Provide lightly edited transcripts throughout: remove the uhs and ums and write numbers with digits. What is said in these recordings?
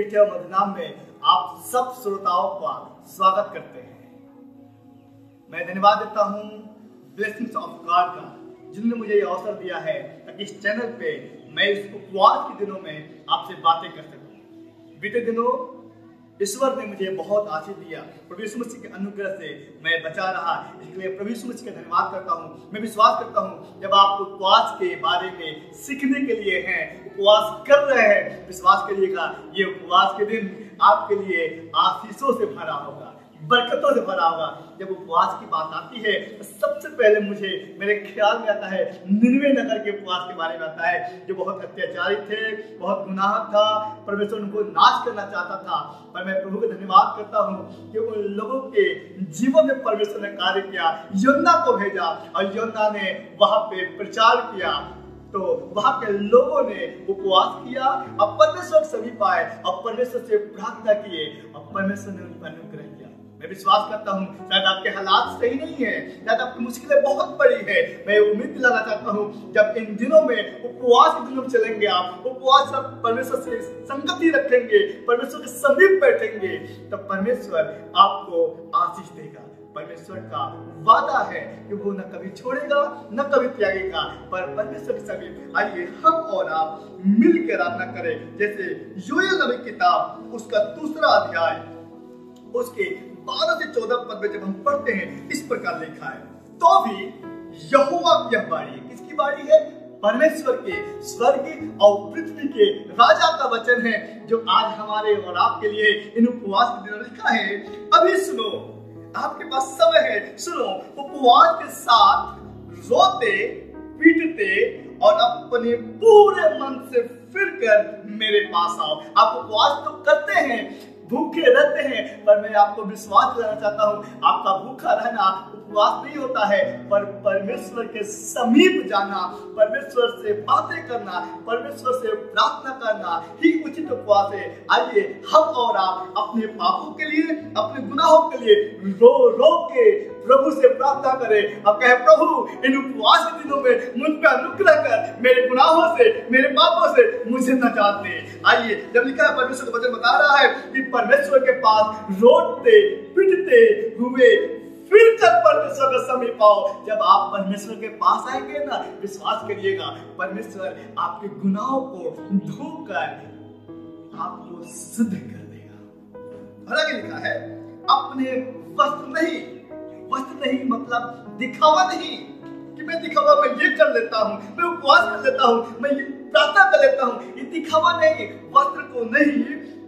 मीठे और मधुर नाम में आप सब श्रोताओं का स्वागत करते हैं। मैं धन्यवाद देता हूँ ब्लेसिंग्स ऑफ गॉड का, जिन्होंने मुझे ये अवसर दिया है ताकि इस चैनल पे मैं इस उपवास के दिनों में आपसे बातें कर सकूं। बीते दिनों ईश्वर ने मुझे बहुत आशीष दिया। प्रभु यीशु मसीह के अनुग्रह से मैं बचा रहा, इसलिए प्रभु यीशु मसीह का धन्यवाद करता हूँ। मैं विश्वास करता हूँ जब आप उपवास के बारे में सीखने के लिए हैं, उपवास कर रहे हैं, विश्वास करिएगा ये उपवास के दिन आपके लिए आशीषों से भरा होगा, बरकतों से भरा होगा। जब उपवास की बात आती है तो सबसे पहले मेरे ख्याल में आता है निनवे नगर के उपवास के बारे में आता है, जो बहुत अत्याचारी थे, बहुत गुनाह था, परमेश्वर उनको नाश करना चाहता था। पर मैं प्रभु का धन्यवाद करता हूँ कि उन लोगों के जीवन में परमेश्वर ने कार्य किया, योना को भेजा और योना ने वहां पे प्रचार किया। तो वहां के लोगों ने उपवास किया और परमेश्वर के समीप आए और परमेश्वर से प्रार्थना किए और परमेश्वर ने उन पर अनुग्रह किया। मैं विश्वास करता हूँ शायद आपके हालात सही नहीं है, शायद आपकी मुश्किलें बहुत बड़ी है। मैं उम्मीद दिलाना चाहता हूँ जब इन दिनों में उपवास के दिनों में चलेंगे, आप उपवास में परमेश्वर से संगति रखेंगे, परमेश्वर के समीप बैठेंगे, तब परमेश्वर आपको आशीष देगा। परमेश्वर का वादा है कि वो न कभी छोड़ेगा न कभी त्यागेगा। पर परमेश्वर के समीप आइए हम और आप मिलकर आराधना करें। जैसे योएल नबी किताब उसका 2 अध्याय उसके 12 से 14 पद में जब हम पढ़ते हैं, इस प्रकार लिखा है, तो भी यहोवा की यह बाणी है। किसकी बाणी है? परमेश्वर के, स्वर्ग और पृथ्वी के राजा का वचन है, जो आज हमारे और आपके लिए इन उपवास के दिनों लिखा है। अभी सुनो, आपके पास समय है, सुनो। उपवास के साथ रोते पीटते और अपने पूरे मन से फिरकर मेरे पास आओ। आप उपवास तो करते हैं, भूखे रहते हैं, पर मैं आपको विश्वास दिलाना चाहता हूँ आपका भूखा रहना उपवास नहीं होता है, पर परमेश्वर के समीप जाना, परमेश्वर से बातें करना, परमेश्वर से प्रार्थना करना ही उचित उपवास है। आइए हम और आप अपने पापों के लिए, अपने गुनाहों के लिए रो रो के प्रभु से प्रार्थना करें और कहे, प्रभु इन उपवास के दिनों में मुझ पर अनुग्रह कर, मेरे गुनाहों से, मेरे पापों से मुझे नजात दे। आइए, जब लिखा है, परमेश्वर का वचन बता रहा है कि परमेश्वर के पास रोते पिटते हुए फिर कर परमेश्वर के समीप आओ। जब आप परमेश्वर के पास आएंगे ना, विश्वास करिएगा परमेश्वर आपके गुनाहों को धोकर आपको शुद्ध कर देगा। और आगे लिखा है, अपने वस्त्र नहीं मतलब दिखावा नहीं कि मैं दिखावा मैं ये कर लेता हूँ, मैं उपवास कर लेता हूँ, मैं ये प्रार्थना कर लेता हूँ, ये दिखावा नहीं, वस्त्र को नहीं,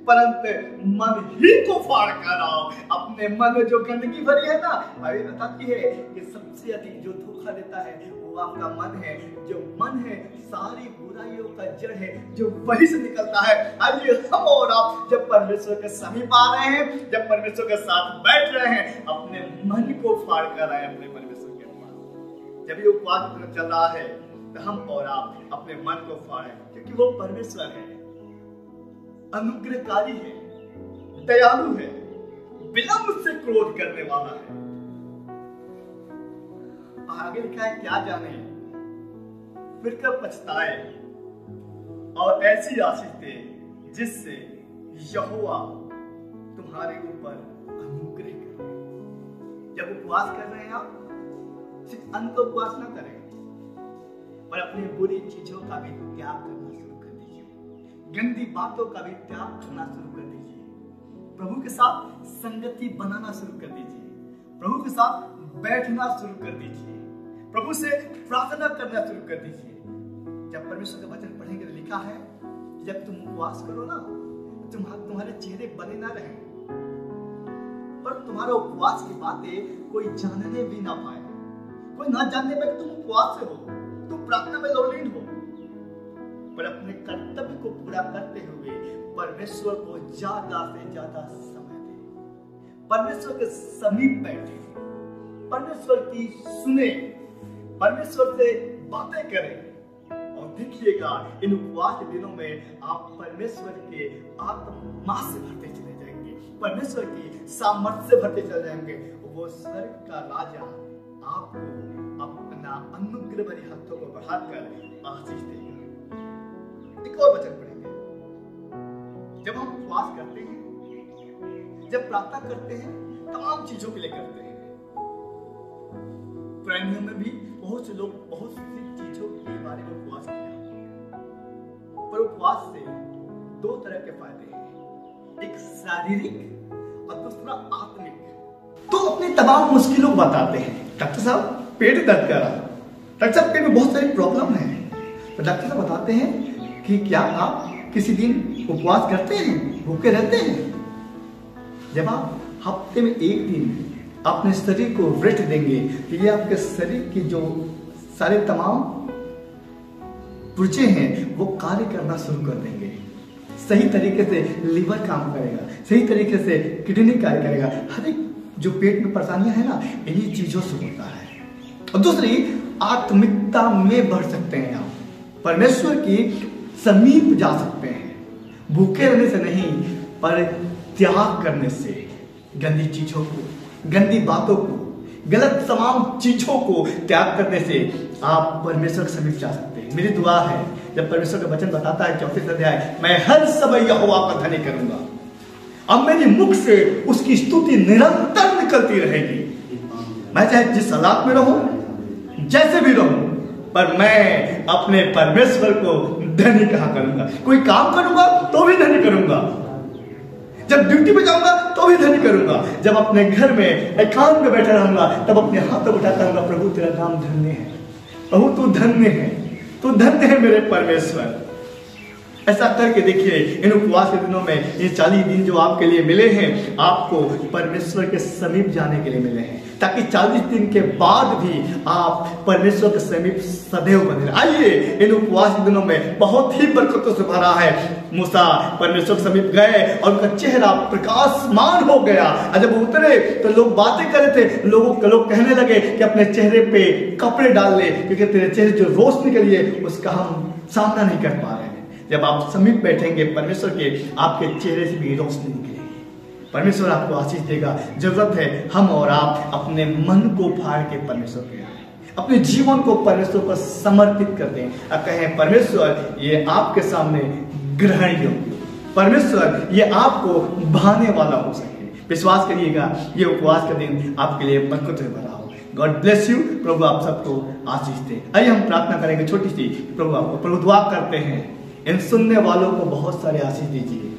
परंतु मन ही को फाड़ कर आओ। अपने मन में जो गंदगी भरी है ना, भाई बताती है कि सबसे अधिक जो धोखा देता है वो आपका मन है। जो मन है सारी बुराइयों का जड़ है, जो वही से निकलता है। आइए हम और आप जब परमेश्वर के समीप आ रहे हैं, जब परमेश्वर के साथ बैठ रहे हैं, अपने मन को फाड़ कर आए अपने परमेश्वर के पास। जब ये उपवास चल रहा है तो हम और आप अपने मन को फाड़ें, क्योंकि वो परमेश्वर है, अनुग्रहकारी है, दयालु है, विलंब से क्रोध करने वाला है। आगे लिखा है, क्या जाने फिर कब पछताए और ऐसी आशीष दे जिससे यहोवा तुम्हारे ऊपर अनुग्रह करे। जब उपवास कर रहे हैं आप, सिर्फ अन्न का उपवास ना करें, पर अपनी बुरी चीजों का भी त्याग करना शुरू कर दीजिए, गंदी बातों का भी त्याग करना शुरू कर दीजिए, प्रभु के साथ संगति बनाना शुरू कर दीजिए, प्रभु के साथ बैठना शुरू कर दीजिए, प्रभु से प्रार्थना करना शुरू कर दीजिए। जब परमेश्वर का वचन पढ़ेंगे तो लिखा है, जब तुम उपवास करो ना, तुम्हारे चेहरे बने ना रहे, पर तुम्हारा उपवास की बातें कोई जानने भी ना पाए, कोई ना जानने पाए तुम उपवास से हो, तुम प्रार्थना में लौलीन हो, पर अपने कर्तव्य को पूरा करते हुए परमेश्वर को ज्यादा से ज्यादा समय दे, परमेश्वर के समीप बैठे, परमेश्वर की सुने, परमेश्वर से बातें करें। और देखिएगा इन उपवास के दिनों में आप परमेश्वर के आत्मा से भरते चले जाएंगे, परमेश्वर की सामर्थ्य से भरते चले जाएंगे। वो स्वर्ग का राजा आपको अपना अनुग्रह भरी हाथों को बढ़ाकर आशीष देगा। एक और वचन पढ़ेंगे, जब हम उपवास करते हैं, जब प्रार्थना करते हैं, तमाम चीजों के लिए करते हैं। पुराने में भी बहुत से लोग बहुत सी चीजों के बारे में उपवास किया, पर उपवास से दो तरह के फायदे हैं, एक शारीरिक और दूसरा आत्मिक। तो अपनी तमाम मुश्किलों को बताते हैं। डॉक्टर साहब पेट दर्द कर रहा, डॉक्टर साहब पेट में बहुत सारी प्रॉब्लम है, तो डॉक्टर साहब बताते हैं कि क्या आप किसी दिन उपवास करते हैं, भूखे रहते हैं? जब आप हफ्ते में एक दिन अपने शरीर को रेस्ट देंगे तो ये आपके शरीर की जो सारे तमाम पुर्जे हैं वो कार्य करना शुरू कर देंगे। सही तरीके से लीवर काम करेगा, सही तरीके से किडनी कार्य करेगा। हर एक जो पेट में परेशानियां है ना, इन्हीं चीजों से होता है। और दूसरी, आत्मिकता में बढ़ सकते हैं आप, परमेश्वर की समीप जा सकते हैं। भूखे रहने से नहीं, पर त्याग करने से, गंदी चीजों को, गंदी बातों को, गलत तमाम चीजों को त्याग करने से आप परमेश्वर के समीप जा सकते हैं। मेरी दुआ है, जब परमेश्वर का वचन बताता है 34 अध्याय, मैं हर समय यहोवा का धन्य करूंगा, अब मेरे मुख से उसकी स्तुति निरंतर निकलती रहेगी। मैं चाहे जिस हालात में रहूं, जैसे भी रहूं, पर मैं अपने परमेश्वर को धन्य कहा करूंगा। कोई काम करूंगा तो भी धन्य करूंगा, जब ड्यूटी पे जाऊंगा तो भी धन्य करूंगा, जब अपने घर में एकांत में बैठा रहूंगा तब अपने हाथों उठाता रहूंगा, प्रभु तेरा नाम धन्य है, प्रभु तू धन्य है, तू धन्य है मेरे परमेश्वर। ऐसा करके देखिए, इन उपवास के दिनों में ये 40 दिन जो आपके लिए मिले हैं, आपको परमेश्वर के समीप जाने के लिए मिले हैं, ताकि 40 दिन के बाद भी आप परमेश्वर के समीप सदैव बने रहे। आइए, इन उपवास के दिनों में बहुत ही बरकतों से भरा है। मूसा परमेश्वर के समीप गए और उनका चेहरा प्रकाशमान हो गया, और जब उतरे तो लोग बातें कर रहे थे, लोग कहने लगे कि अपने चेहरे पे कपड़े डाल ले, क्योंकि तेरे चेहरे जो रोशनी के लिए उसका हम सामना नहीं कर पा रहे हैं। जब आप समीप बैठेंगे परमेश्वर के, आपके चेहरे से भी रोशनी निकलेगी। परमेश्वर आपको आशीष देगा। जरूरत है हम और आप अपने मन को फाड़ के परमेश्वर के आए, अपने जीवन को परमेश्वर पर समर्पित कर दें और कहें, परमेश्वर ये आपके सामने ग्रहण योग्य, परमेश्वर ये आपको भाने वाला हो सके। विश्वास करिएगा, ये उपवास का दिन आपके लिए बरकत से भरा हो। God bless you. प्रभु आप सबको आशीष दे। आइए हम प्रार्थना करेंगे छोटी सी। प्रभु दुआ करते हैं, इन सुनने वालों को बहुत सारे आशीष दीजिए,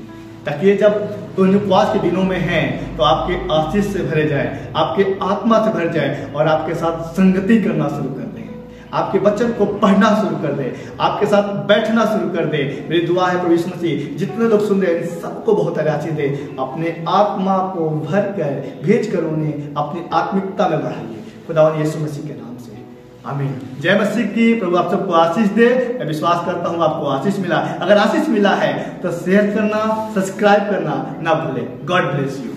ताकि ये जब उपवास के दिनों में हैं तो आपके आशीष से भरे जाए, आपके आत्मा से भर जाए और आपके साथ संगति करना शुरू कर दें, आपके वचन को पढ़ना शुरू कर दे, आपके साथ बैठना शुरू कर दे। मेरी दुआ है प्रभु यीशु मसीह, जितने लोग सुन रहे हैं सबको बहुत सारे आशीष दे, अपने आत्मा को भर कर भेज कर उन्हें अपनी आत्मिकता में बढ़ाइए, खुदावंद यीशु मसीह के नाम से, आमीन। जय मसीह की। प्रभु आप सबको आशीष दे। मैं विश्वास करता हूँ आपको आशीष मिला। अगर आशीष मिला है तो शेयर करना, सब्सक्राइब करना ना भूले। God bless you.